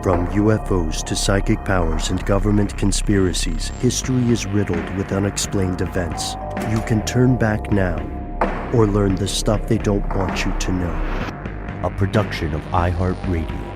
From UFOs to psychic powers and government conspiracies, history is riddled with unexplained events. You can turn back now or learn the stuff they don't want you to know. A production of iHeartRadio.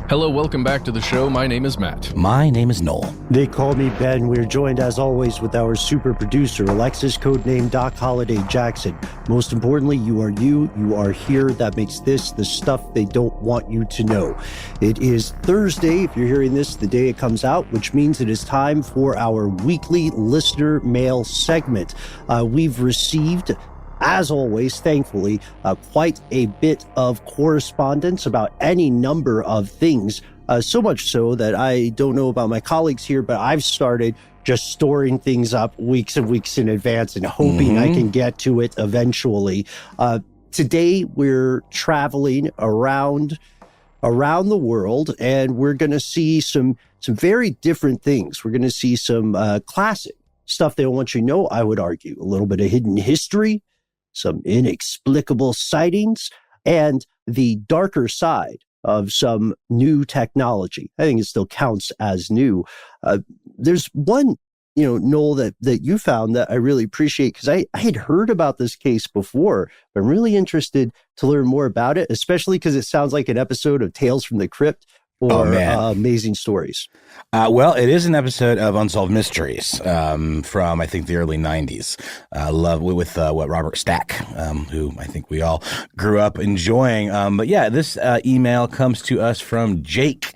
Hello, welcome back to the show. My name is Matt. My name is Noel. They call me Ben. We're joined as always with our super producer, Alexis, codename Doc Holliday Jackson. Most importantly, you are here. That makes this the stuff they don't want you to know. It is Thursday, if you're hearing this the day it comes out, which means it is time for our weekly listener mail segment. We've received, as always, thankfully, quite a bit of correspondence about any number of things. So much so that I don't know about my colleagues here, but I've started just storing things up weeks and weeks in advance and hoping I can get to it eventually. Today, we're traveling around the world, and we're going to see some very different things. We're going to see some classic stuff they don't want you to know, I would argue. A little bit of hidden history, some inexplicable sightings, and the darker side of some new technology. I think it still counts as new. There's one, Noel, that you found that I really appreciate, because I had heard about this case before, but I'm really interested to learn more about it, especially because it sounds like an episode of Tales from the Crypt or Amazing Stories. Well, it is an episode of Unsolved Mysteries from, I think, the early 90s. With Robert Stack, who I think we all grew up enjoying. But yeah, this email comes to us from Jake.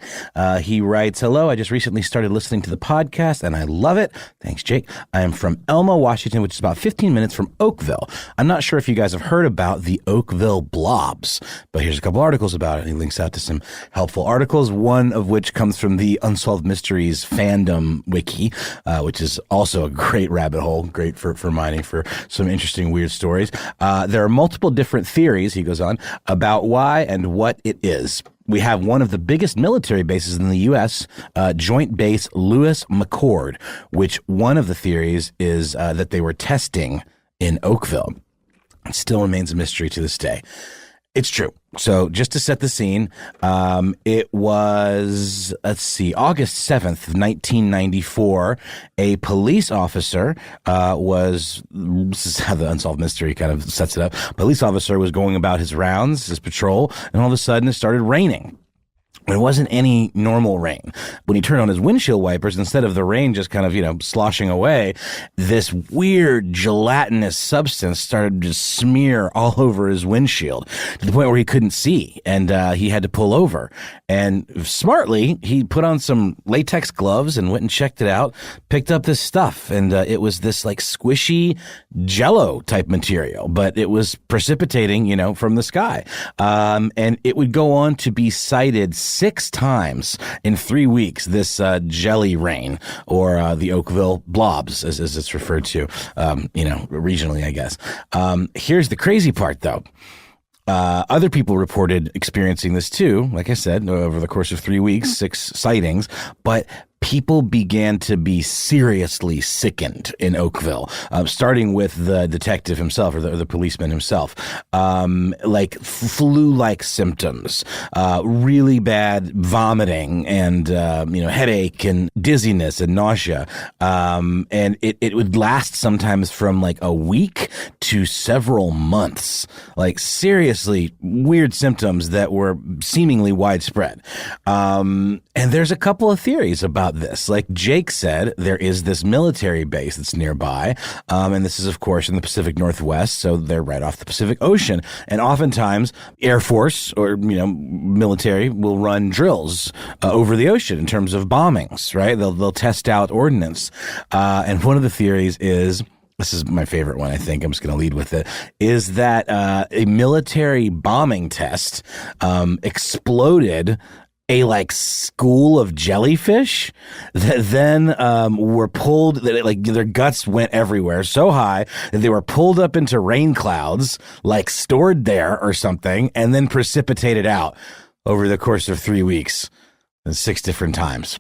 He writes, "Hello, I just recently started listening to the podcast and I love it. Thanks, Jake. I am from Elma, Washington, which is about 15 minutes from Oakville. I'm not sure if you guys have heard about the Oakville Blobs, but here's a couple articles about it." He links out to some helpful articles, one of which comes from the Unsolved Mysteries fandom wiki, which is also a great rabbit hole, great for mining for some interesting, weird stories. There are multiple different theories, he goes on, about why and what it is. We have one of the biggest military bases in the U.S., Joint Base Lewis McChord, which one of the theories is that they were testing in Oakville. It still remains a mystery to this day. It's true. So just to set the scene, it was, August 7th, 1994. A police officer this is how the Unsolved Mystery kind of sets it up. Police officer was going about his rounds, his patrol, and all of a sudden it started raining. It wasn't any normal rain. When he turned on his windshield wipers, instead of the rain just kind of, sloshing away, this weird gelatinous substance started to smear all over his windshield to the point where he couldn't see, and he had to pull over. And smartly, he put on some latex gloves and went and checked it out, picked up this stuff, and it was this like squishy Jello type material, but it was precipitating, from the sky. And it would go on to be cited 6 times in 3 weeks, this jelly rain, or the Oakville Blobs, as it's referred to, regionally, I guess. Here's the crazy part, though. Other people reported experiencing this too, like I said, over the course of 3 weeks, 6 sightings, but people began to be seriously sickened in Oakville, starting with the detective himself, or the policeman himself, like flu-like symptoms, really bad vomiting, and headache and dizziness and nausea, and it would last sometimes from like a week to several months, like seriously weird symptoms that were seemingly widespread. And there's a couple of theories about this. Like Jake said, there is this military base that's nearby, and this is, of course, in the Pacific Northwest, so they're right off the Pacific Ocean. And oftentimes, Air Force or military will run drills over the ocean in terms of bombings. Right? They'll test out ordnance, and one of the theories is. This is my favorite one, I think. I'm just going to lead with it. Is that a military bombing test exploded a school of jellyfish that then were pulled, their guts went everywhere so high that they were pulled up into rain clouds, stored there or something, and then precipitated out over the course of 3 weeks, 6 different times.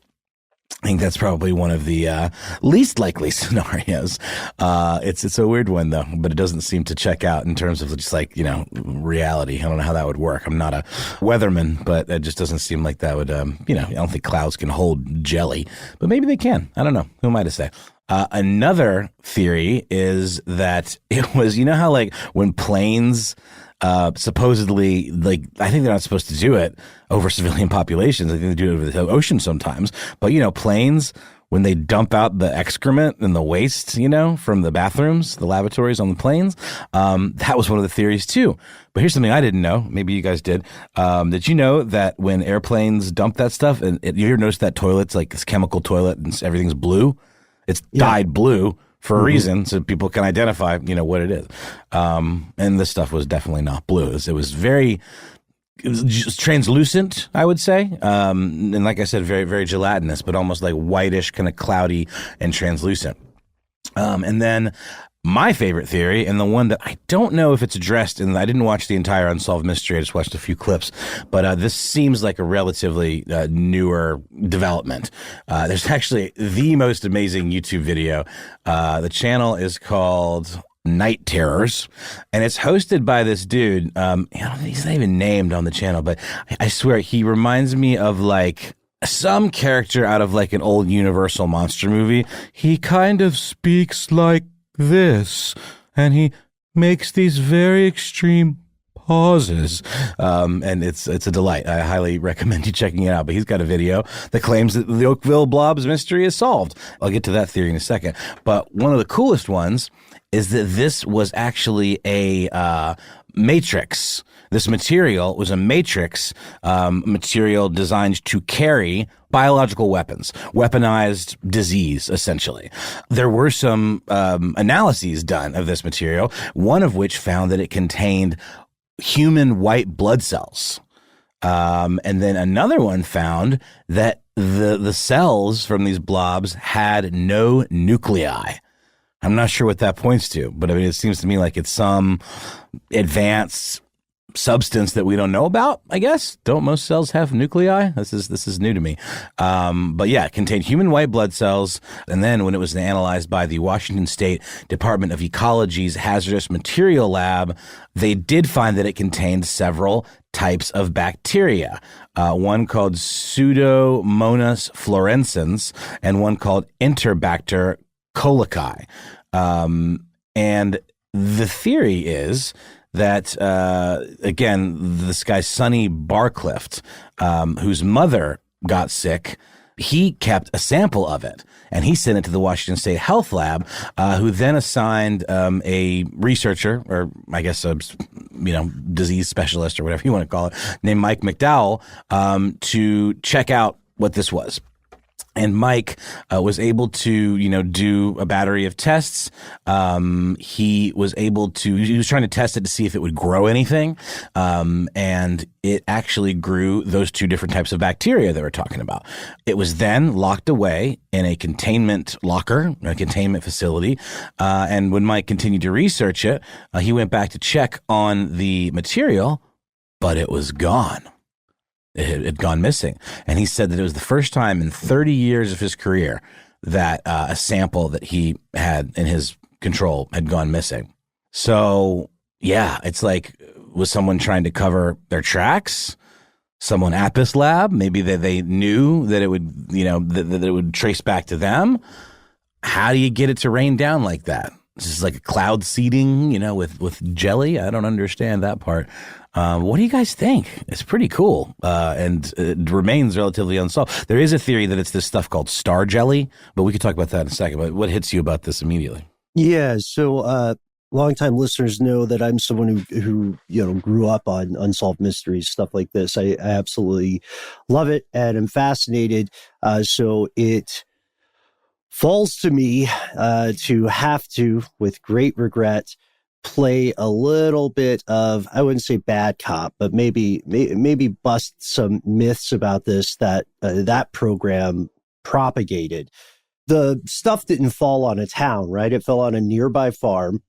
I think that's probably one of the least likely scenarios. It's a weird one, though, but it doesn't seem to check out in terms of just like, reality. I don't know how that would work. I'm not a weatherman, but it just doesn't seem like that would, I don't think clouds can hold jelly, but maybe they can. I don't know. Who am I to say? Another theory is that it was, how like when planes supposedly, like, I think they're not supposed to do it over civilian populations. I think they do it over the ocean sometimes. But, planes, when they dump out the excrement and the waste, from the bathrooms, the lavatories on the planes, that was one of the theories too. But here's something I didn't know. Maybe you guys did. Did you know that when airplanes dump that stuff, and you ever notice that toilet's like this chemical toilet and everything's blue? It's dyed blue for a reason, so people can identify, what it is. And this stuff was definitely not blue. It was just translucent, I would say. And like I said, very, very gelatinous, but almost like whitish, kind of cloudy and translucent. And then my favorite theory, and the one that I don't know if it's addressed, and I didn't watch the entire Unsolved Mystery, I just watched a few clips, but this seems like a relatively newer development. There's actually the most amazing YouTube video. The channel is called Night Terrors, and it's hosted by this dude. He's not even named on the channel, but I swear he reminds me of like some character out of like an old Universal monster movie. He kind of speaks like this, and he makes these very extreme pauses, and it's a delight. I highly recommend you checking it out. But he's got a video that claims that the Oakville Blobs mystery is solved. I'll get to that theory in a second. But one of the coolest ones is that this was actually a matrix. This material was a matrix material designed to carry biological weapons, weaponized disease, essentially. There were some analyses done of this material, one of which found that it contained human white blood cells. And then another one found that the cells from these blobs had no nuclei. I'm not sure what that points to, but I mean, it seems to me like it's some advanced substance that we don't know about, I guess. Don't most cells have nuclei? This is new to me. But yeah, it contained human white blood cells. And then when it was analyzed by the Washington State Department of Ecology's Hazardous Material Lab, they did find that it contained several types of bacteria. One called Pseudomonas fluorescens and one called Enterobacter colici. And the theory is that, again, this guy, Sonny Barclift, whose mother got sick, he kept a sample of it, and he sent it to the Washington State Health Lab, who then assigned a researcher, or I guess a disease specialist or whatever you want to call it, named Mike McDowell, to check out what this was. And Mike was able to, do a battery of tests. He was trying to test it to see if it would grow anything. And it actually grew those two different types of bacteria that we're talking about. It was then locked away in a containment locker, a containment facility. And when Mike continued to research it, he went back to check on the material, but it was gone. It had gone missing. And he said that it was the first time in 30 years of his career that a sample that he had in his control had gone missing. So, yeah, it's like, was someone trying to cover their tracks? Someone at this lab? Maybe they knew that it would, that it would trace back to them. How do you get it to rain down like that? This is like a cloud seeding, with jelly. I don't understand that part. What do you guys think? It's pretty cool, and it remains relatively unsolved. There is a theory that it's this stuff called star jelly, but we could talk about that in a second. But what hits you about this immediately? Yeah, so longtime listeners know that I'm someone who grew up on unsolved mysteries, stuff like this. I absolutely love it, and I'm fascinated. So it falls to me to have to, with great regret, play a little bit of, I wouldn't say bad cop, but maybe bust some myths about this that that program propagated. The stuff didn't fall on a town, right? It fell on a nearby farm.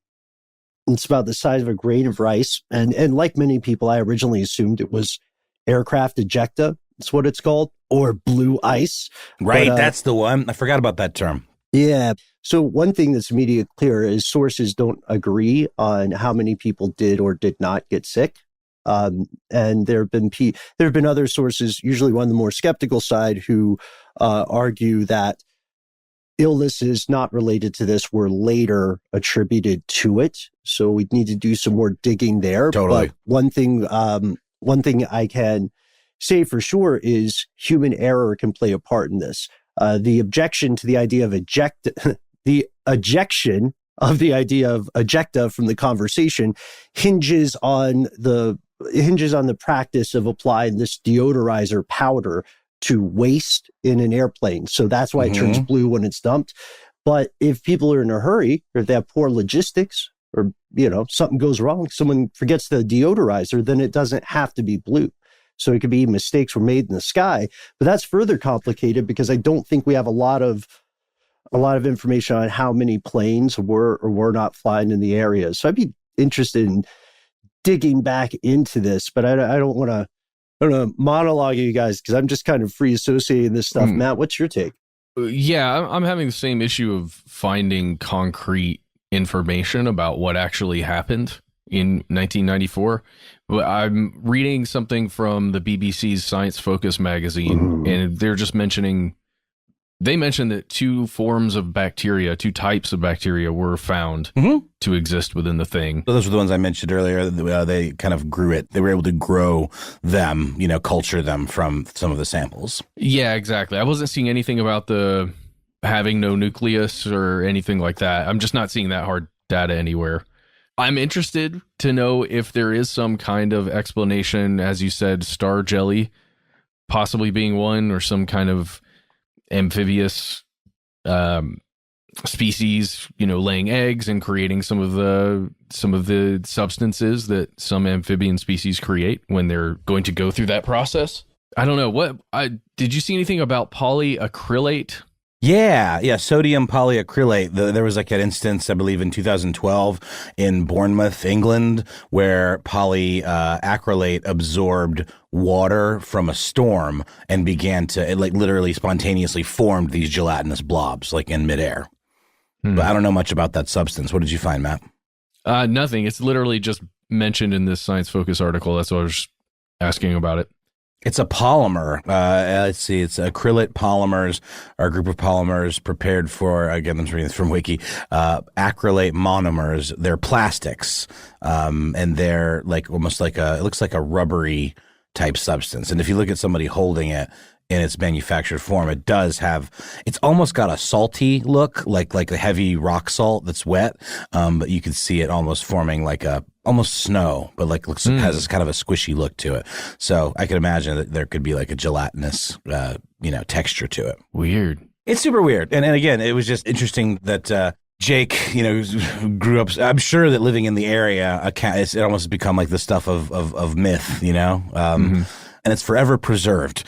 It's about the size of a grain of rice. And like many people, I originally assumed it was aircraft ejecta. That's what it's called. or blue ice. Right, that's the one. I forgot about that term. Yeah. So one thing that's immediately clear is sources don't agree on how many people did or did not get sick. And there have been other sources, usually on the more skeptical side, who argue that illnesses not related to this were later attributed to it. So we need to do some more digging there. Totally. But one thing I can say for sure is human error can play a part in this. The objection to the idea of the ejection of the idea of ejecta from the conversation hinges on the practice of applying this deodorizer powder to waste in an airplane. So that's why it turns blue when it's dumped. But if people are in a hurry, or if they have poor logistics, or, something goes wrong, someone forgets the deodorizer, then it doesn't have to be blue. So it could be mistakes were made in the sky. But that's further complicated because I don't think we have a lot of information on how many planes were or were not flying in the area. So I'd be interested in digging back into this, but I don't want to monologue you guys because I'm just kind of free associating this stuff. Matt, what's your take? Yeah, I'm having the same issue of finding concrete information about what actually happened in 1994. But I'm reading something from the BBC's Science Focus magazine, and they're just mentioned that two types of bacteria were found to exist within the thing. So those were the ones I mentioned earlier. They kind of grew it. They were able to grow them, culture them from some of the samples. Yeah, exactly. I wasn't seeing anything about the having no nucleus or anything like that. I'm just not seeing that hard data anywhere. I'm interested to know if there is some kind of explanation, as you said, star jelly possibly being one, or some kind of amphibious species, laying eggs and creating some of the substances that some amphibian species create when they're going to go through that process. I don't know. Did you see anything about polyacrylate? Yeah, sodium polyacrylate. There was like an instance, I believe, in 2012 in Bournemouth, England, where polyacrylate absorbed water from a storm and began to, it literally spontaneously formed these gelatinous blobs like in midair. But I don't know much about that substance. What did you find, Matt? Nothing. It's literally just mentioned in this Science Focus article. That's what I was asking about it. It's a polymer. Let's see. It's acrylate polymers, or a group of polymers prepared for, again, I'm reading this from Wiki, acrylate monomers. They're plastics, and they're almost it looks like a rubbery type substance. And if you look at somebody holding it in its manufactured form, it's almost got a salty look, like a heavy rock salt that's wet. But you can see it almost forming almost snow, but has this kind of a squishy look to it. So I can imagine that there could be a gelatinous, texture to it. Weird. It's super weird. And again, it was just interesting that, Jake, who grew up, I'm sure that living in the area, it almost become like the stuff of myth, and it's forever preserved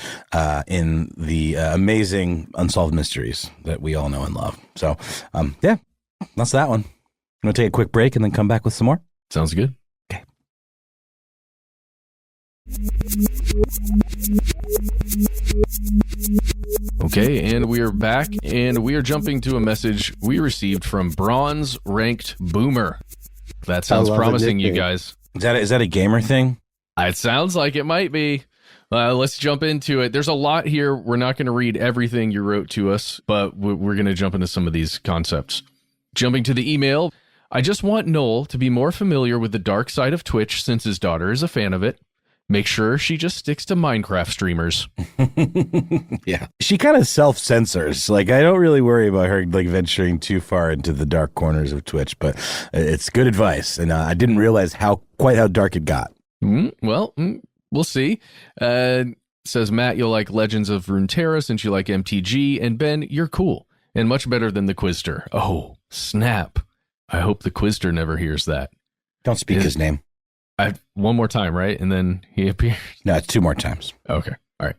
in the amazing unsolved mysteries that we all know and love. So, that's that one. I'm going to take a quick break and then come back with some more. Sounds good. Okay. Okay, and we are back, and we are jumping to a message we received from Bronze Ranked Boomer. That sounds promising, you guys. Is that a gamer thing? It sounds like it might be. Let's jump into it. There's a lot here. We're not going to read everything you wrote to us, but we're going to jump into some of these concepts. Jumping to the email, I just want Noel to be more familiar with the dark side of Twitch since his daughter is a fan of it. Make sure she just sticks to Minecraft streamers. Yeah. She kind of self-censors. I don't really worry about her venturing too far into the dark corners of Twitch, but it's good advice. And I didn't realize quite how dark it got. We'll see. Says Matt, you'll like Legends of Runeterra since you like MTG, and Ben, you're cool and much better than the Quizster. Oh, snap. I hope the Quizster never hears that. Don't speak his name. One more time, right? And then he appears? No, it's 2 more times. Okay. All right.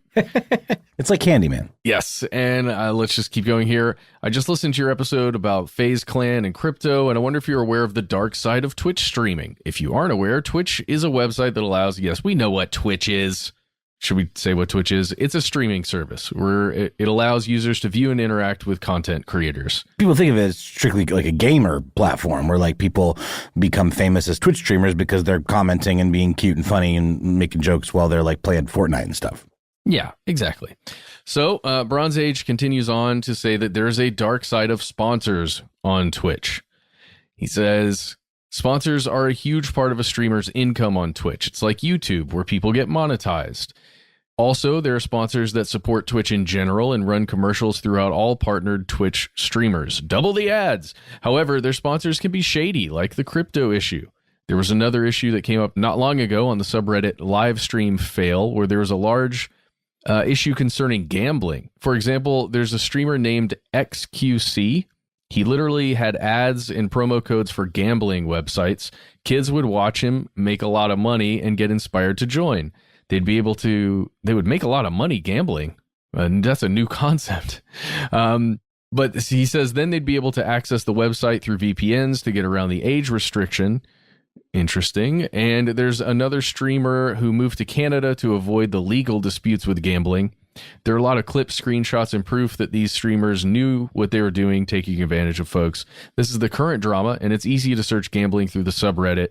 It's like Candyman. Yes. And let's just keep going here. I just listened to your episode about FaZe Clan and crypto, and I wonder if you're aware of the dark side of Twitch streaming. If you aren't aware, Twitch is a website that allows, yes, we know what Twitch is. should we say what Twitch is? It's a streaming service where it allows users to view and interact with content creators. People think of it as strictly like a gamer platform where like people become famous as Twitch streamers because they're commenting and being cute and funny and making jokes while they're like playing Fortnite and stuff. Yeah, exactly. So Bronze Age continues on to say that there's a dark side of sponsors on Twitch. He says, sponsors are a huge part of a streamer's income on Twitch. It's like YouTube, where people get monetized. Also, there are sponsors that support Twitch in general and run commercials throughout all partnered Twitch streamers. Double the ads. However, their sponsors can be shady, like the crypto issue. There was another issue that came up not long ago on the subreddit Livestream Fail, where there was a large issue concerning gambling. For example, there's a streamer named XQC. He literally had ads and promo codes for gambling websites. Kids would watch him, make a lot of money, and get inspired to join. They would make a lot of money gambling. And that's a new concept. But he says then they'd be able to access the website through VPNs to get around the age restriction. Interesting. And there's another streamer who moved to Canada to avoid the legal disputes with gambling. There are a lot of clips, screenshots, and proof that these streamers knew what they were doing, taking advantage of folks. This is the current drama, and it's easy to search gambling through the subreddit.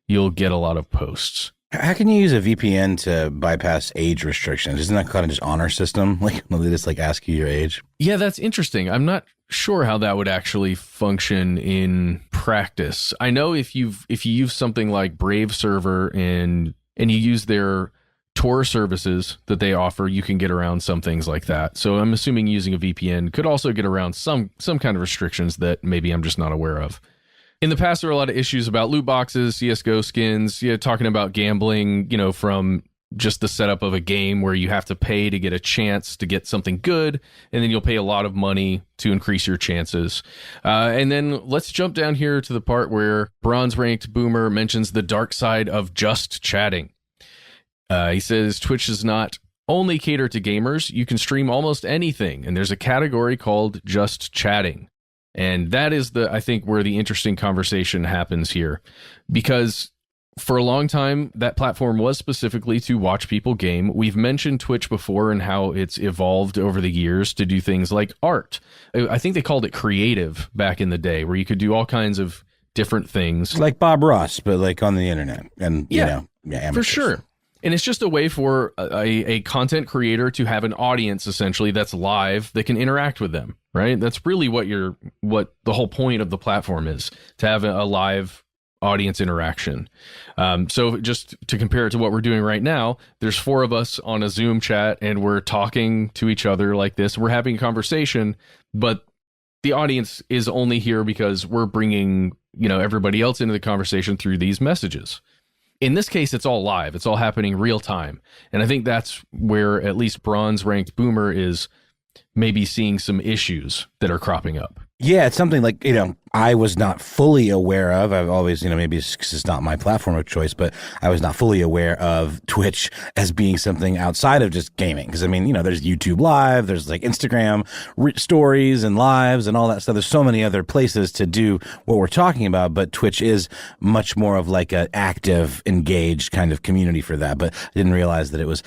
You'll get a lot of posts. How can you use a VPN to bypass age restrictions? Isn't that kind of just honor system? Like, will they just like ask you your age? Yeah, that's interesting. I'm not sure how that would actually function in practice. I know if you use something like Brave Server and you use their Tor services that they offer, you can get around some things like that. So I'm assuming using a VPN could also get around some kind of restrictions that maybe I'm just not aware of. In the past, there were a lot of issues about loot boxes, CSGO skins, talking about gambling, from just the setup of a game where you have to pay to get a chance to get something good, and then you'll pay a lot of money to increase your chances. And then let's jump down here to the part where bronze-ranked Boomer mentions the dark side of just chatting. He says Twitch does not only cater to gamers. You can stream almost anything, and there's a category called just chatting. And that is I think, where the interesting conversation happens here. Because for a long time, that platform was specifically to watch people game. We've mentioned Twitch before and how it's evolved over the years to do things like art. I think they called it creative back in the day, where you could do all kinds of different things. Like Bob Ross, but like on the internet. And, amateurs. For sure. And it's just a way for a content creator to have an audience, essentially, that's live, that can interact with them, right? That's really what the whole point of the platform is, to have a live audience interaction. So just to compare it to what we're doing right now, there's 4 of us on a Zoom chat, and we're talking to each other like this. We're having a conversation, but the audience is only here because we're bringing, everybody else into the conversation through these messages. In this case, it's all live. It's all happening real time. And I think that's where at least bronze-ranked Boomer is maybe seeing some issues that are cropping up. Yeah, it's something like, I was not fully aware of. I've always, maybe it's 'cause it's not my platform of choice, but I was not fully aware of Twitch as being something outside of just gaming. Because, there's YouTube Live, there's like Instagram stories and lives and all that stuff. There's so many other places to do what we're talking about, but Twitch is much more of like an active, engaged kind of community for that. But I didn't realize that it was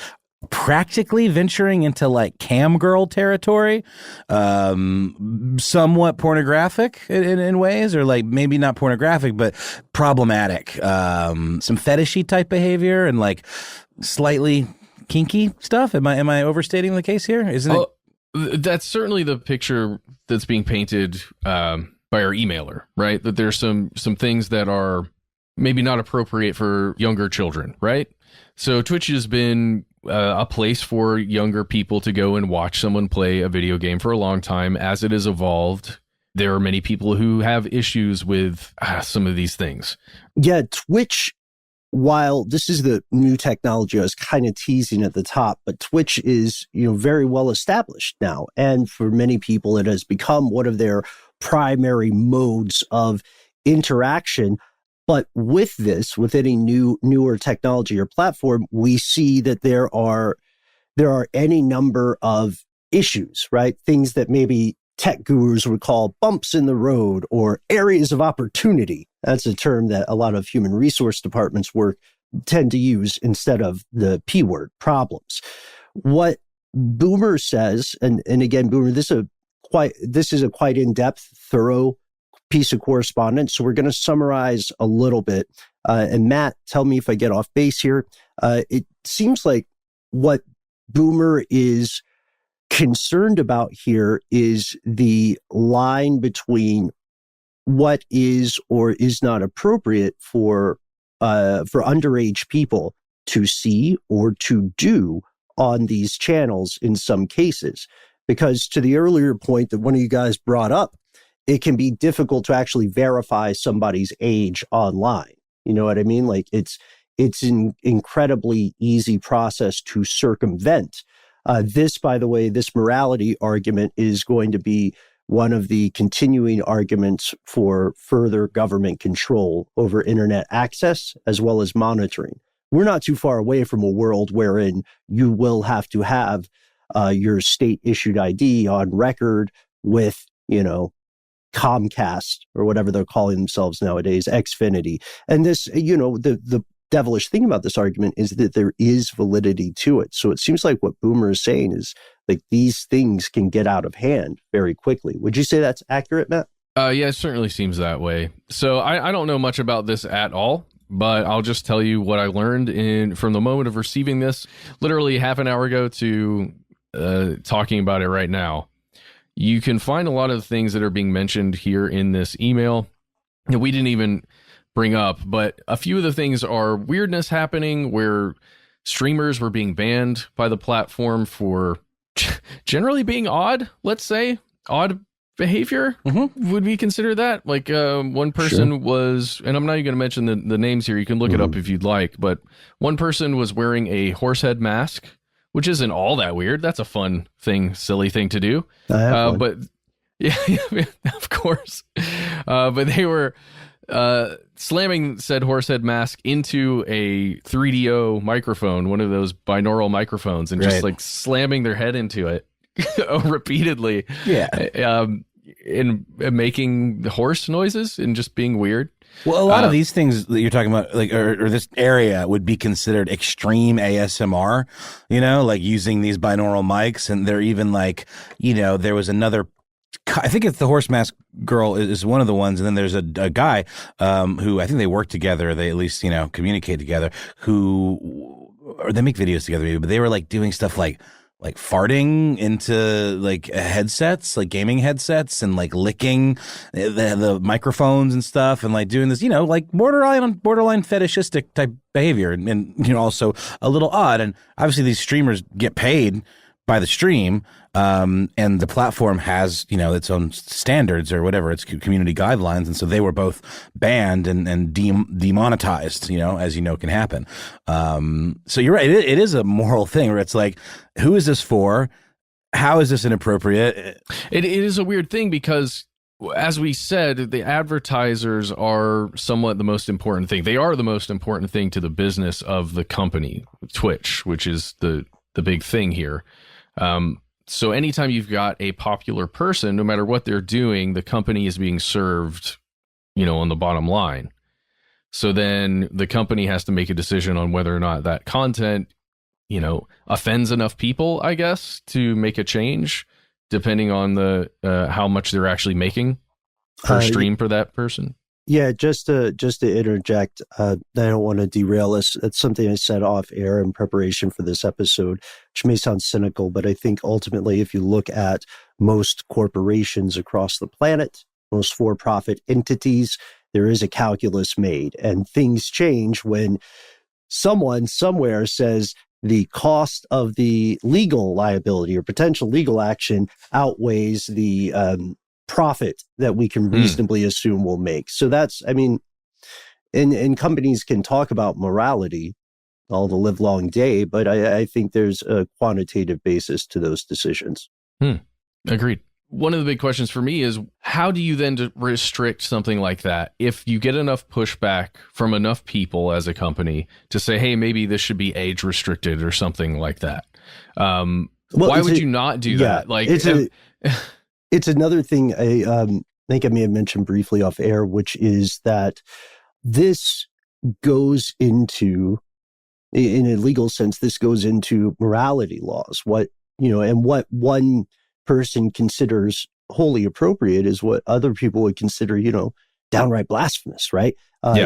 practically venturing into like cam girl territory, somewhat pornographic in ways, or like maybe not pornographic, but problematic, some fetishy type behavior and like slightly kinky stuff. Am I overstating the case here? Isn't it? That's certainly the picture that's being painted by our emailer, right? That there's some things that are maybe not appropriate for younger children, right? So Twitch has been a place for younger people to go and watch someone play a video game for a long time. As it has evolved, there are many people who have issues with some of these things. Yeah, Twitch, while this is the new technology I was kind of teasing at the top, but Twitch is, very well established now. And for many people, it has become one of their primary modes of interaction. But with any newer technology or platform, we see that there are any number of issues, right? Things that maybe tech gurus would call bumps in the road or areas of opportunity. That's a term that a lot of human resource departments work tend to use instead of the P word, problems. What Boomer says, and again, Boomer, this is a quite in-depth, thorough piece of correspondence. So we're going to summarize a little bit. And Matt, tell me if I get off base here. It seems like what Boomer is concerned about here is the line between what is or is not appropriate for underage people to see or to do on these channels in some cases. Because to the earlier point that one of you guys brought up, it can be difficult to actually verify somebody's age online. You know what I mean? Like it's an incredibly easy process to circumvent. This, by the way, this morality argument is going to be one of the continuing arguments for further government control over internet access as well as monitoring. We're not too far away from a world wherein you will have to have your state issued ID on record with, Comcast or whatever they're calling themselves nowadays, Xfinity. And this, the devilish thing about this argument is that there is validity to it. So it seems like what Boomer is saying is like these things can get out of hand very quickly. Would you say that's accurate, Matt? Yeah, it certainly seems that way. So I don't know much about this at all, but I'll just tell you what I learned from the moment of receiving this, literally half an hour ago to talking about it right now. You can find a lot of the things that are being mentioned here in this email that we didn't even bring up, but a few of the things are weirdness happening where streamers were being banned by the platform for generally being odd, let's say. Odd behavior, would we consider that? Like one person was, and I'm not even going to mention the names here, you can look it up if you'd like, but one person was wearing a horse head mask, which isn't all that weird. That's a fun thing, silly thing to do. But yeah, of course. But they were slamming said horsehead mask into a 3DO microphone, one of those binaural microphones, and just like slamming their head into it repeatedly. Yeah. And making horse noises and just being weird. Well, a lot of these things that you're talking about, like, or this area would be considered extreme ASMR, like using these binaural mics. And they're even like, there was another, I think it's the horse mask girl is one of the ones. And then there's a guy who I think they work together. They at least, communicate together, or they make videos together, maybe, but they were like doing stuff like farting into like headsets, like gaming headsets, and like licking the microphones and stuff, and like doing this, like borderline fetishistic type behavior, and also a little odd. And obviously these streamers get paid by the stream, and the platform has its own standards or whatever, its community guidelines, and so they were both banned and demonetized, as can happen. So you're right, it is a moral thing where it's like, who is this for? How is this inappropriate? It is a weird thing because, as we said, the advertisers are somewhat the most important thing. They are the most important thing to the business of the company, Twitch, which is the big thing here. So anytime you've got a popular person, no matter what they're doing, the company is being served, on the bottom line. So then the company has to make a decision on whether or not that content, offends enough people, I guess, to make a change, depending on the how much they're actually making per stream for that person. Yeah, just to interject, I don't want to derail us. It's something I said off air in preparation for this episode, which may sound cynical, but I think ultimately, if you look at most corporations across the planet, most for-profit entities, there is a calculus made, and things change when someone somewhere says the cost of the legal liability or potential legal action outweighs the profit that we can reasonably assume we'll make. So that's, and companies can talk about morality all the live long day, but I think there's a quantitative basis to those decisions. Agreed. One of the big questions for me is, how do you then restrict something like that if you get enough pushback from enough people as a company to say, hey, maybe this should be age restricted or something like that? Why would you not do that? Like, it's another thing I think I may have mentioned briefly off air, which is that this goes into, in a legal sense, this goes into morality laws. What, and what one person considers wholly appropriate is what other people would consider, downright blasphemous, right?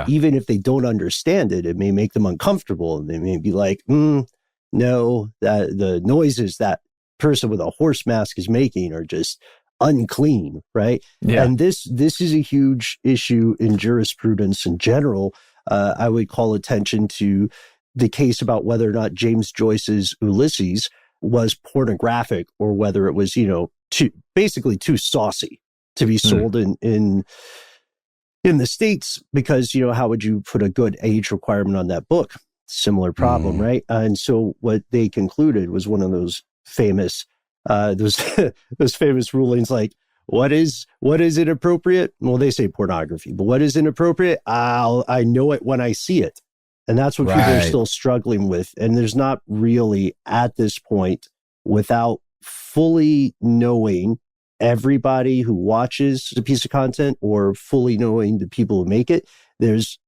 Even if they don't understand it, it may make them uncomfortable. And they may be like, no, that the noises that person with a horse mask is making are just unclean, right? Yeah. And this is a huge issue in jurisprudence in general. I would call attention to the case about whether or not James Joyce's Ulysses was pornographic or whether it was, basically too saucy to be sold in the States, because, how would you put a good age requirement on that book? Similar problem, right? And so what they concluded was one of those famous, those famous rulings, like, what is inappropriate? Well, they say pornography, but what is inappropriate? I know it when I see it. And that's what people are still struggling with. And there's not really, at this point, without fully knowing everybody who watches a piece of content or fully knowing the people who make it,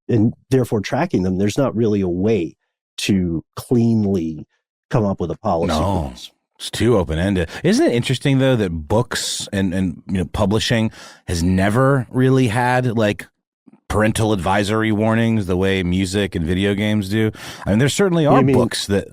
and therefore tracking them, there's not really a way to cleanly come up with a policy. No, it's too open-ended. Isn't it interesting, though, that books and publishing has never really had, like, parental advisory warnings the way music and video games do? I mean, there certainly are books that...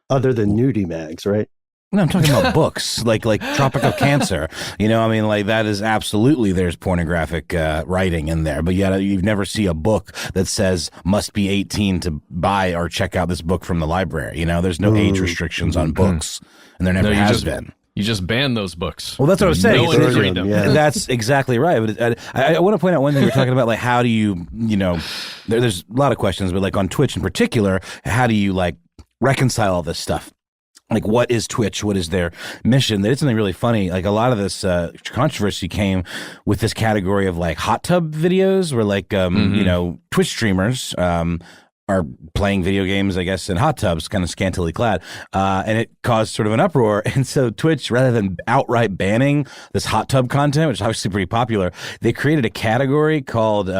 Other than nudie mags, right? No, I'm talking about books like Tropical Cancer. Like that is absolutely, there's pornographic writing in there, but yet you've never see a book that says must be 18 to buy or check out this book from the library. There's no age restrictions on books, and there never has been. You just ban those books. Well, that's what I was saying. No one can read them. Yeah. That's exactly right. But I want to point out one thing. We're talking about, like, how do you, there's a lot of questions, but like on Twitch in particular, how do you like reconcile all this stuff? Like, what is Twitch? What is their mission? They did something really funny. Like, a lot of this controversy came with this category of like hot tub videos, where like Twitch streamers are playing video games, I guess, in hot tubs, kind of scantily clad, and it caused sort of an uproar. And so Twitch, rather than outright banning this hot tub content, which is obviously pretty popular, they created a category called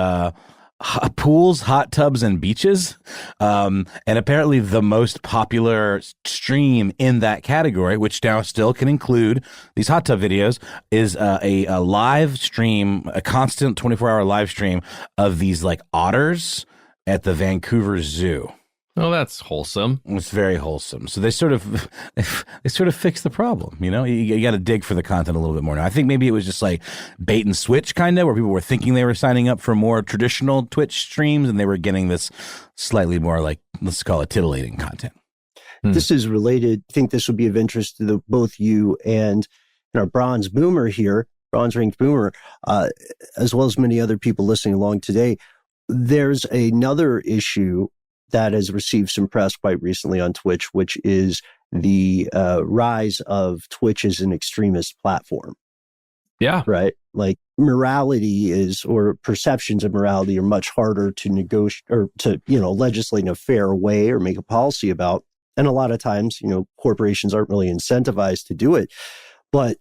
pools, hot tubs, and beaches. And apparently the most popular stream in that category, which now still can include these hot tub videos, is a live stream, a constant 24-hour live stream of these like otters at the Vancouver Zoo. Oh, that's wholesome. It's very wholesome. So they sort of fixed the problem. You got to dig for the content a little bit more now. I think maybe it was just like bait and switch, kind of, where people were thinking they were signing up for more traditional Twitch streams, and they were getting this slightly more, like, let's call it titillating content. This is related. I think this would be of interest to both you and our bronze boomer here, bronze ranked boomer, as well as many other people listening along today. There's another issue that has received some press quite recently on Twitch, which is the rise of Twitch as an extremist platform. Yeah. Right? Like, morality or perceptions of morality are much harder to negotiate or to, legislate in a fair way or make a policy about. And a lot of times, corporations aren't really incentivized to do it. But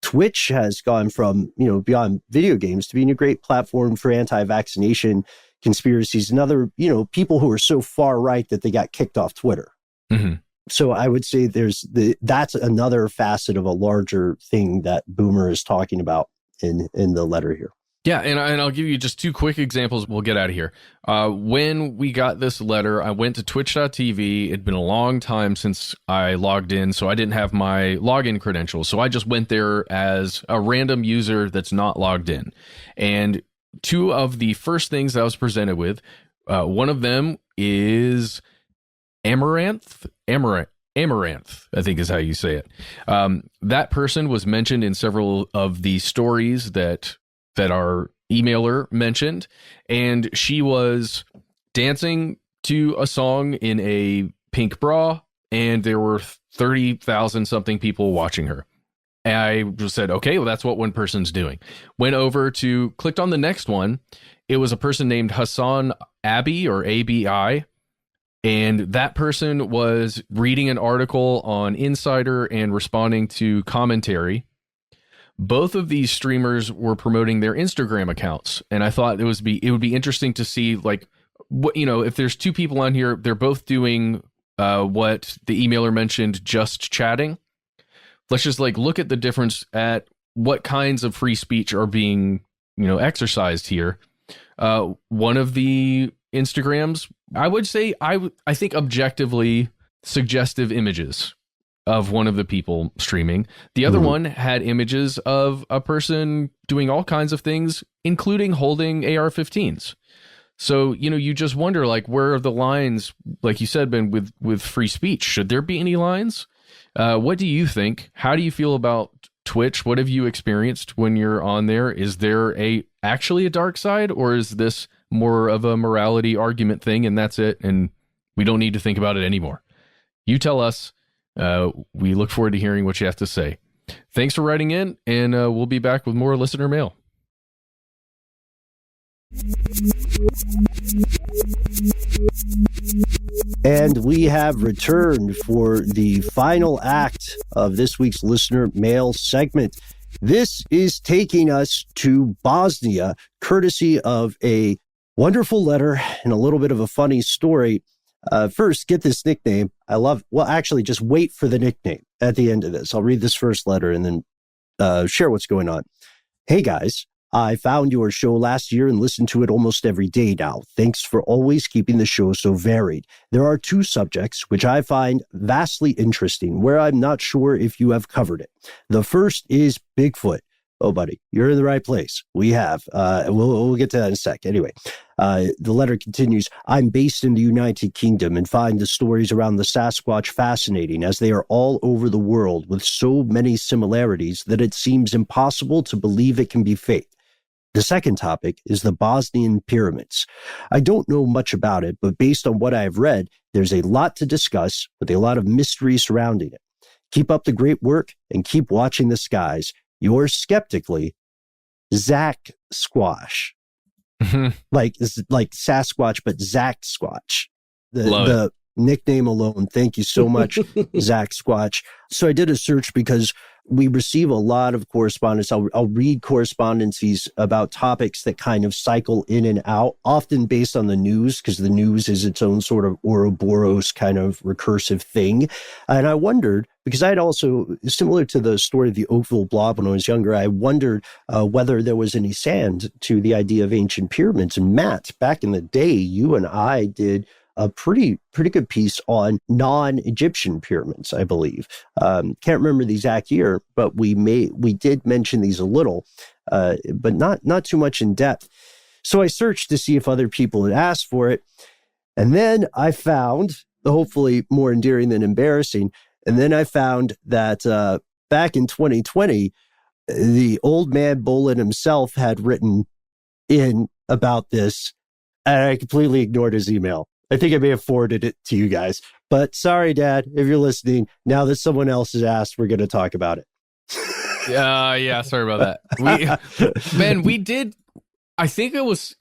Twitch has gone from, beyond video games to being a great platform for anti-vaccination conspiracies and other, people who are so far right that they got kicked off Twitter. Mm-hmm. So I would say that's another facet of a larger thing that Boomer is talking about in the letter here. Yeah, and I'll give you just two quick examples. We'll get out of here. When we got this letter, I went to twitch.tv. It'd been a long time since I logged in, so I didn't have my login credentials. So I just went there as a random user that's not logged in. And two of the first things I was presented with, one of them is Amaranth, I think is how you say it. That person was mentioned in several of the stories that our emailer mentioned, and she was dancing to a song in a pink bra, and there were 30,000 something people watching her. And I just said, okay, well, that's what one person's doing. Went over to, clicked on the next one. It was a person named Hassan Abi, or ABI, and that person was reading an article on Insider and responding to commentary. Both of these streamers were promoting their Instagram accounts, and I thought it would be interesting to see, like, if there's two people on here, they're both doing what the emailer mentioned, just chatting. Let's just look at the difference at what kinds of free speech are being, exercised here. One of the Instagrams, I would say, I think objectively suggestive images of one of the people streaming. The other one had images of a person doing all kinds of things, including holding AR-15s. So, you just wonder, where are the lines, like you said, Ben, with free speech? Should there be any lines? What do you think? How do you feel about Twitch? What have you experienced when you're on there? Is there actually a dark side, or is this more of a morality argument thing and that's it, and we don't need to think about it anymore? You tell us. We look forward to hearing what you have to say. Thanks for writing in, and we'll be back with more listener mail. And we have returned for the final act of this week's listener mail segment. This is taking us to Bosnia, courtesy of a wonderful letter and a little bit of a funny story. First, get this nickname. Actually, just wait for the nickname at the end of this. I'll read this first letter and then share what's going on. Hey, guys. I found your show last year and listen to it almost every day now. Thanks for always keeping the show so varied. There are two subjects which I find vastly interesting, where I'm not sure if you have covered it. The first is Bigfoot. Oh, buddy, you're in the right place. We have. We'll get to that in a sec. Anyway, the letter continues. I'm based in the United Kingdom and find the stories around the Sasquatch fascinating, as they are all over the world with so many similarities that it seems impossible to believe it can be fake. The second topic is the Bosnian pyramids. I don't know much about it, but based on what I have read, there's a lot to discuss with a lot of mystery surrounding it. Keep up the great work and keep watching the skies. Yours skeptically, Zach Squash. like Sasquatch, but Zach Squatch. The nickname alone. Thank you so much, Zach Squatch. So I did a search because we receive a lot of correspondence. I'll read correspondences about topics that kind of cycle in and out, often based on the news, because the news is its own sort of Ouroboros kind of recursive thing. And I wondered, because I'd also, similar to the story of the Oakville Blob when I was younger, I wondered whether there was any sand to the idea of ancient pyramids. And Matt, back in the day, you and I did a pretty good piece on non-Egyptian pyramids, I believe. Can't remember the exact year, but we did mention these a little, but not too much in depth. So I searched to see if other people had asked for it, and then I found, hopefully more endearing than embarrassing, and then I found that back in 2020, the old man Bolin himself had written in about this, and I completely ignored his email. I think I may have forwarded it to you guys. But sorry, Dad, if you're listening, now that someone else has asked, we're going to talk about it. Yeah, sorry about that. Ben, we did, I think it was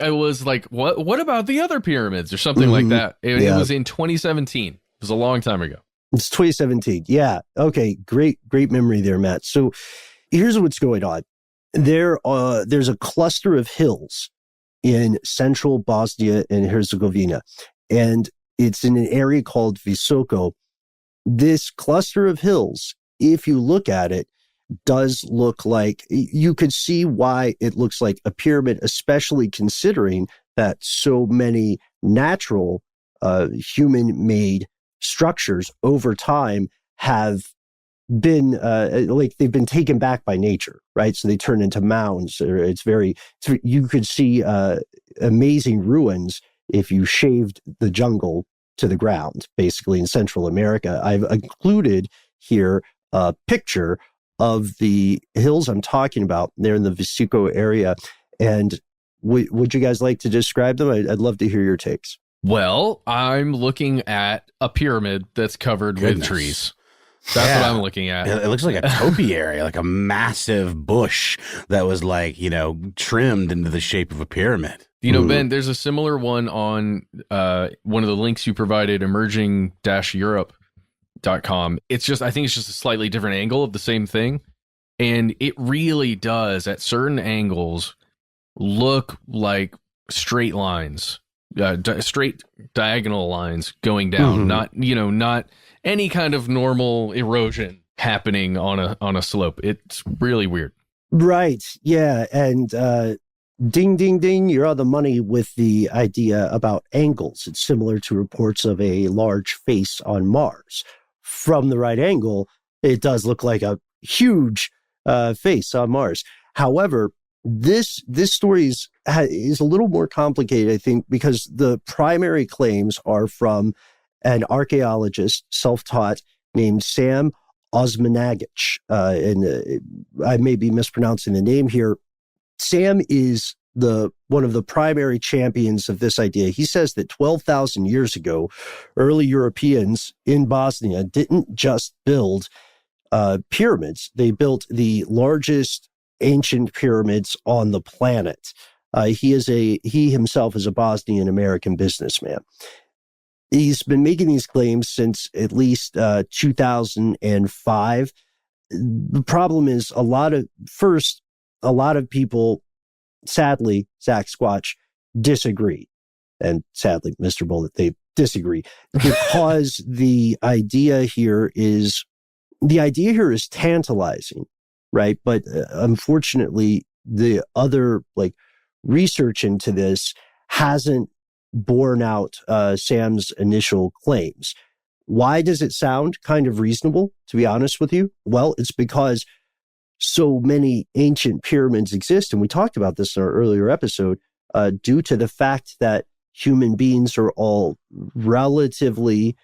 like, what about the other pyramids or something like that? It was in 2017. It was a long time ago. It's 2017. Yeah. Okay. Great memory there, Matt. So here's what's going on. There's a cluster of hills in central Bosnia and Herzegovina. And it's in an area called Visoko. This cluster of hills, if you look at it, does look like, you could see why it looks like a pyramid, especially considering that so many natural human-made structures over time have been they've been taken back by nature, right? So they turn into mounds. Or you could see amazing ruins if you shaved the jungle to the ground, basically in Central America. I've included here a picture of the hills I'm talking about. They're in the Visoko area. And would you guys like to describe them? I'd love to hear your takes. Well, I'm looking at a pyramid that's covered with trees. That's what I'm looking at. It looks like a topiary, like a massive bush that was trimmed into the shape of a pyramid. Ben, there's a similar one on one of the links you provided, emerging-europe.com. I think it's just a slightly different angle of the same thing. And it really does, at certain angles, look like straight lines. straight diagonal lines going down, not any kind of normal erosion happening on a slope. It's really weird. Right. Yeah. And ding, ding, ding, you're on the money with the idea about angles. It's similar to reports of a large face on Mars. From the right angle, it does look like a huge face on Mars. However, this story is a little more complicated, I think, because the primary claims are from an archaeologist, self-taught, named Sam Osmanagic. And I may be mispronouncing the name here. Sam is one of the primary champions of this idea. He says that 12,000 years ago, early Europeans in Bosnia didn't just build pyramids. They built the largest ancient pyramids on the planet. He himself is a Bosnian American businessman. He's been making these claims since at least 2005. The problem is a lot of people, sadly, Zach Squatch, disagree. And sadly, Mr. Bullet, they disagree because the idea here is tantalizing, right? But unfortunately, the other research into this hasn't borne out Sam's initial claims. Why does it sound kind of reasonable, to be honest with you? Well, it's because so many ancient pyramids exist, and we talked about this in our earlier episode, due to the fact that human beings are all relatively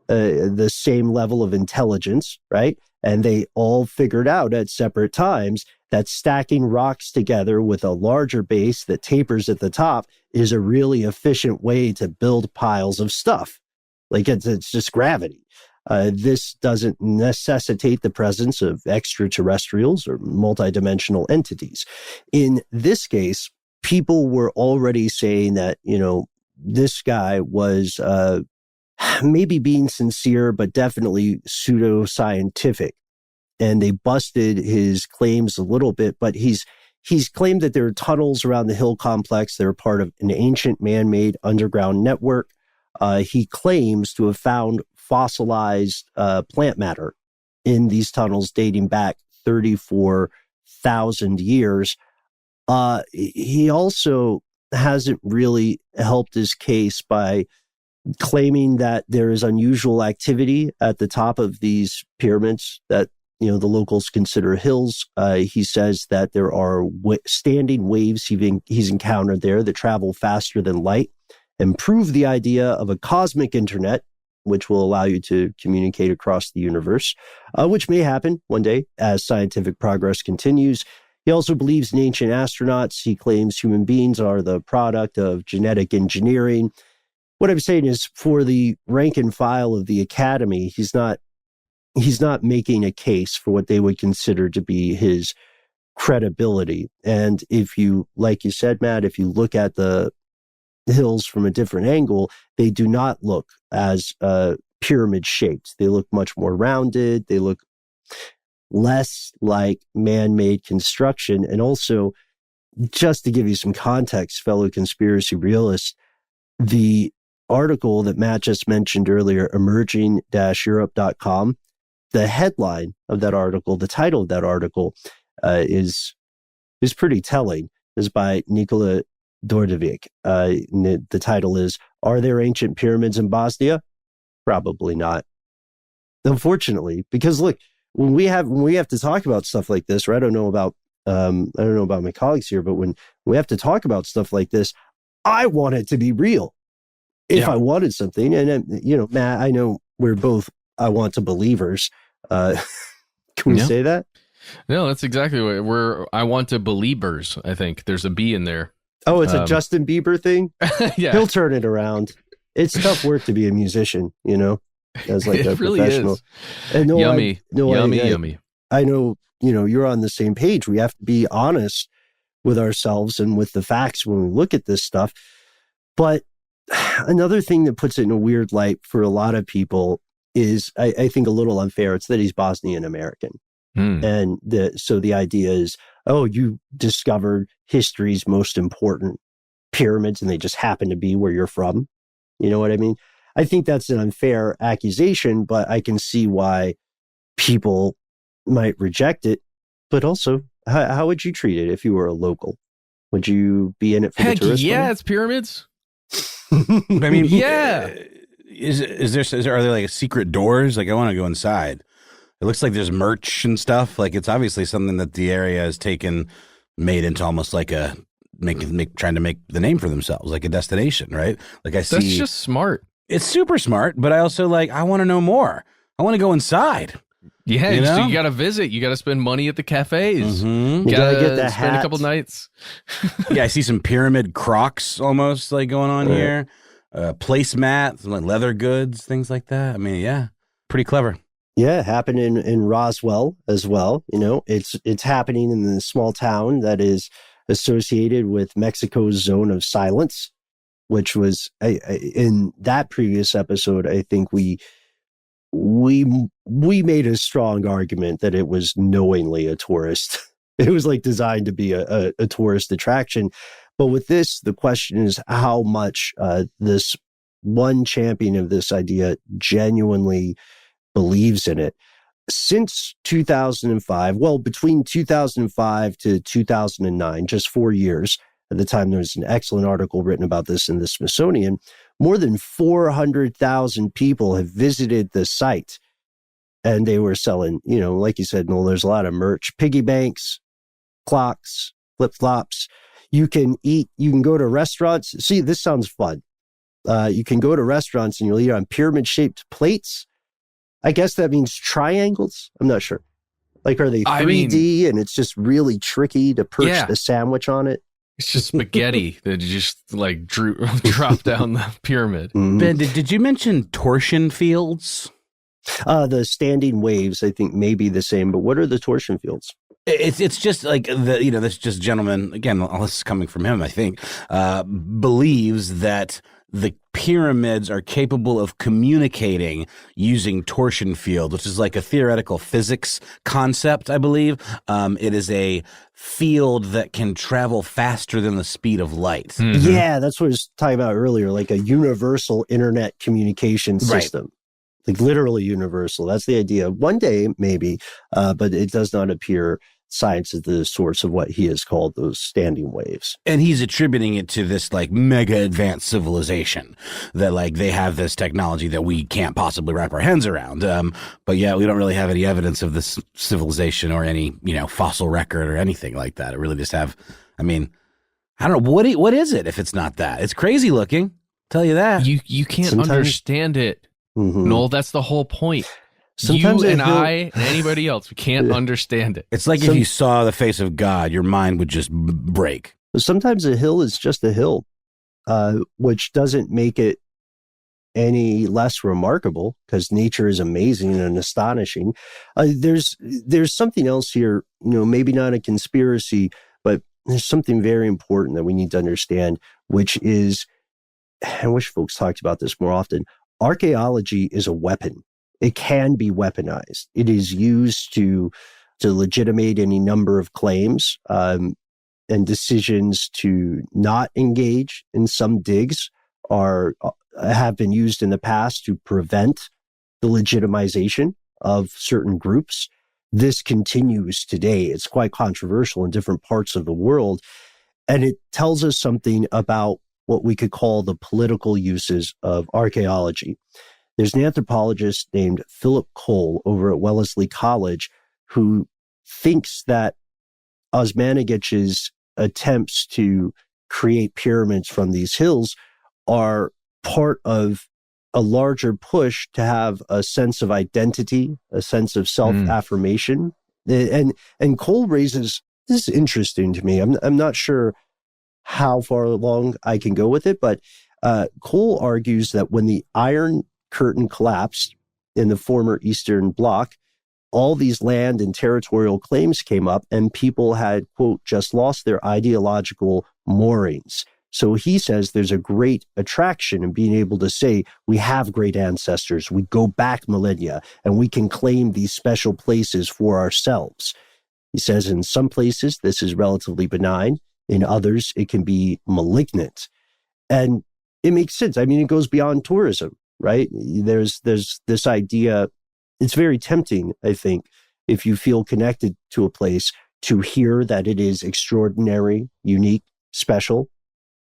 the same level of intelligence, right? And they all figured out at separate times that stacking rocks together with a larger base that tapers at the top is a really efficient way to build piles of stuff. It's just gravity. This doesn't necessitate the presence of extraterrestrials or multidimensional entities. In this case, people were already saying that, this guy was maybe being sincere, but definitely pseudoscientific. And they busted his claims a little bit, but he's claimed that there are tunnels around the hill complex that are part of an ancient man-made underground network. He claims to have found fossilized plant matter in these tunnels dating back 34,000 years. He also hasn't really helped his case by claiming that there is unusual activity at the top of these pyramids that the locals consider hills. He says that there are standing waves he's encountered there that travel faster than light and prove the idea of a cosmic internet, which will allow you to communicate across the universe, which may happen one day as scientific progress continues. He also believes in ancient astronauts. He claims human beings are the product of genetic engineering. What I'm saying is, for the rank and file of the academy, he's not making a case for what they would consider to be his credibility. And if you, like you said, Matt, if you look at the hills from a different angle, they do not look as pyramid shaped. They look much more rounded. They look less like man-made construction. And also, just to give you some context, fellow conspiracy realists, the article that Matt just mentioned earlier, emerging-europe.com, the headline of that article, the title of that article is pretty telling. It's by Nikola Dordovic. The title is, "Are there ancient pyramids in Bosnia?" Probably not. Unfortunately, because look, when we have to talk about stuff like this, or I don't know about my colleagues here, but when we have to talk about stuff like this, I want it to be real. If I wanted something, and Matt, I know we're both I want to believers. Can we say that? No, that's exactly what we're. I want to believers. I think there's a B in there. Oh, it's a Justin Bieber thing. Yeah, he'll turn it around. It's tough work to be a musician, as like a really professional. Is. And Yummy. I know, you're on the same page. We have to be honest with ourselves and with the facts when we look at this stuff. But another thing that puts it in a weird light for a lot of people is, I think, a little unfair. It's that he's Bosnian American. And so the idea is, oh, you discovered history's most important pyramids and they just happen to be where you're from. You know what I mean? I think that's an unfair accusation, but I can see why people might reject it. But also, how would you treat it if you were a local? Would you be in it for the tourist yeah, money? it's pyramids. I mean, yeah. Are there like secret doors? Like, I want to go inside. It looks like there's merch and stuff. Like, it's obviously something that the area has made into almost like trying to make the name for themselves, like a destination, right? Like, I see. That's just smart. It's super smart, but I also I want to know more. I want to go inside. Yeah, you know? So you got to visit. You got to spend money at the cafes. Mm-hmm. You got to get the spend hat. a couple nights. Yeah, I see some pyramid Crocs almost like going on here. Placemat, some leather goods, things like that. I mean, yeah, pretty clever. Yeah, it happened in Roswell as well. You know, it's happening in the small town that is associated with Mexico's zone of silence, which was in that previous episode. I think we made a strong argument that it was knowingly a tourist. It was like designed to be a tourist attraction. But with this, the question is how much this one champion of this idea genuinely believes in it. Since 2005, well, between 2005 to 2009, just 4 years, at the time there was an excellent article written about this in the Smithsonian, more than 400,000 people have visited the site. And they were selling, you know, like you said, Noel, there's a lot of merch, piggy banks, clocks, flip-flops. You can go to restaurants. See, this sounds fun. You can go to restaurants and you'll eat on pyramid-shaped plates. I guess that means triangles. I'm not sure. Like, are they 3D and it's just really tricky to perch the sandwich on it? It's just spaghetti that just like drop down the pyramid. Mm-hmm. Ben, did you mention torsion fields? The standing waves, I think, may be the same. But what are the torsion fields? It's just like this just gentleman, again, all this is coming from him, I think, believes that the pyramids are capable of communicating using torsion field, which is like a theoretical physics concept, I believe. It is a field that can travel faster than the speed of light. Mm-hmm. Yeah, that's what I was talking about earlier, like a universal internet communication system. Right. Like literally universal. That's the idea. One day, maybe, but it does not appear science is the source of what he has called those standing waves. And he's attributing it to this like mega advanced civilization that like they have this technology that we can't possibly wrap our hands around. But yeah, we don't really have any evidence of this civilization or any, fossil record or anything like that. It really just I don't know. What is it if it's not that? It's crazy looking. Tell you that. You can't understand it. Mm-hmm. Noel, that's the whole point. Sometimes you and I and anybody else, we can't understand it. It's like if you saw the face of God, your mind would just break. Sometimes a hill is just a hill, which doesn't make it any less remarkable because nature is amazing and astonishing. There's something else here, maybe not a conspiracy, but there's something very important that we need to understand, which is, I wish folks talked about this more often. Archaeology is a weapon. It can be weaponized. It is used to legitimate any number of claims, and decisions to not engage in some digs have been used in the past to prevent the legitimization of certain groups. This continues today. It's quite controversial in different parts of the world. And it tells us something about what we could call the political uses of archaeology. There's an anthropologist named Philip Cole over at Wellesley College who thinks that Osmanagich's attempts to create pyramids from these hills are part of a larger push to have a sense of identity, a sense of self-affirmation. And Cole raises, this is interesting to me. I'm not sure how far along I can go with it, but Cole argues that when the Iron Curtain collapsed in the former Eastern Bloc, all these land and territorial claims came up and people had, quote, just lost their ideological moorings. So he says there's a great attraction in being able to say we have great ancestors, we go back millennia, and we can claim these special places for ourselves. He says in some places this is relatively benign. In others, it can be malignant. And it makes sense. I mean, it goes beyond tourism, right? There's this idea. It's very tempting, I think, if you feel connected to a place, to hear that it is extraordinary, unique, special.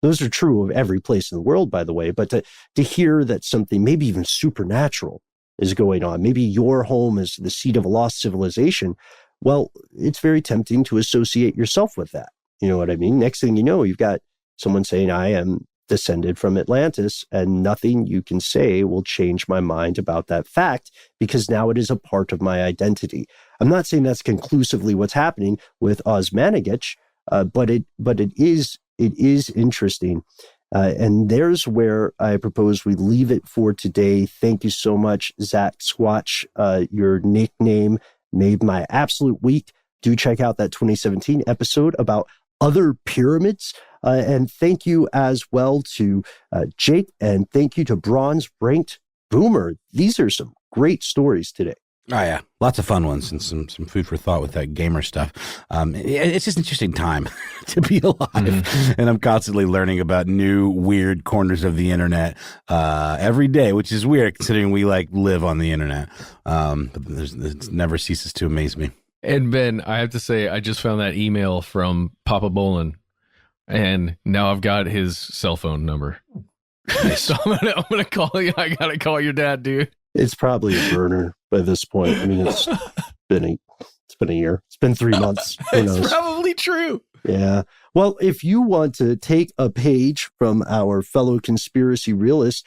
Those are true of every place in the world, by the way, but to hear that something maybe even supernatural is going on, maybe your home is the seat of a lost civilization, well, it's very tempting to associate yourself with that. You know what I mean? Next thing you know, you've got someone saying, I am descended from Atlantis, and nothing you can say will change my mind about that fact, because now it is a part of my identity. I'm not saying that's conclusively what's happening with Osmanagich, but it is interesting. And there's where I propose we leave it for today. Thank you so much, Zach Squatch. Your nickname made my absolute week. Do check out that 2017 episode about other pyramids. And thank you as well to Jake, and thank you to Bronze Ranked Boomer. These are some great stories today. Oh, yeah. Lots of fun ones and some food for thought with that gamer stuff. It's just an interesting time to be alive. And I'm constantly learning about new weird corners of the internet every day, which is weird considering we live on the internet. But it never ceases to amaze me. And Ben, I have to say, I just found that email from Papa Bolin, and now I've got his cell phone number. So I'm gonna call you. I gotta call your dad, dude. It's probably a burner by this point. I mean, it's been a year. It's been 3 months. Who knows? It's probably true. Yeah. Well, if you want to take a page from our fellow conspiracy realists,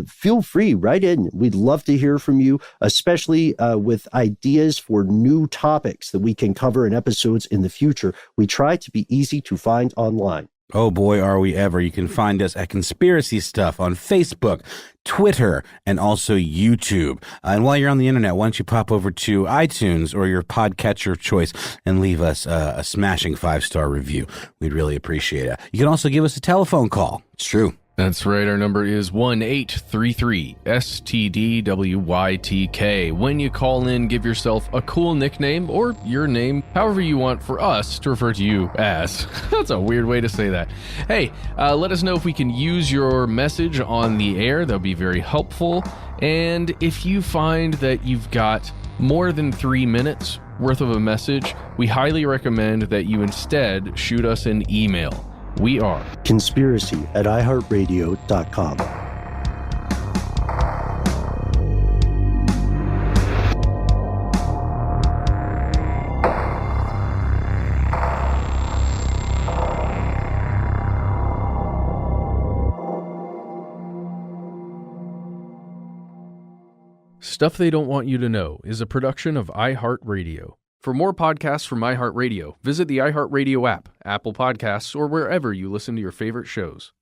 feel free, write in. We'd love to hear from you, especially with ideas for new topics that we can cover in episodes in the future. We try to be easy to find online. Oh boy, are we ever. You can find us at Conspiracy Stuff on Facebook, Twitter, and also YouTube. And while you're on the internet, why don't you pop over to iTunes or your podcatcher of choice and leave us a smashing 5-star review. We'd really appreciate it. You can also give us a telephone call. It's true. That's right. Our number is 1-833-STDWYTK. When you call in, give yourself a cool nickname or your name, however you want for us to refer to you as. That's a weird way to say that. Hey, let us know if we can use your message on the air. That would be very helpful. And if you find that you've got more than 3 minutes worth of a message, we highly recommend that you instead shoot us an email. We are conspiracy@iHeartRadio.com. Stuff They Don't Want You to Know is a production of iHeartRadio. For more podcasts from iHeartRadio, visit the iHeartRadio app, Apple Podcasts, or wherever you listen to your favorite shows.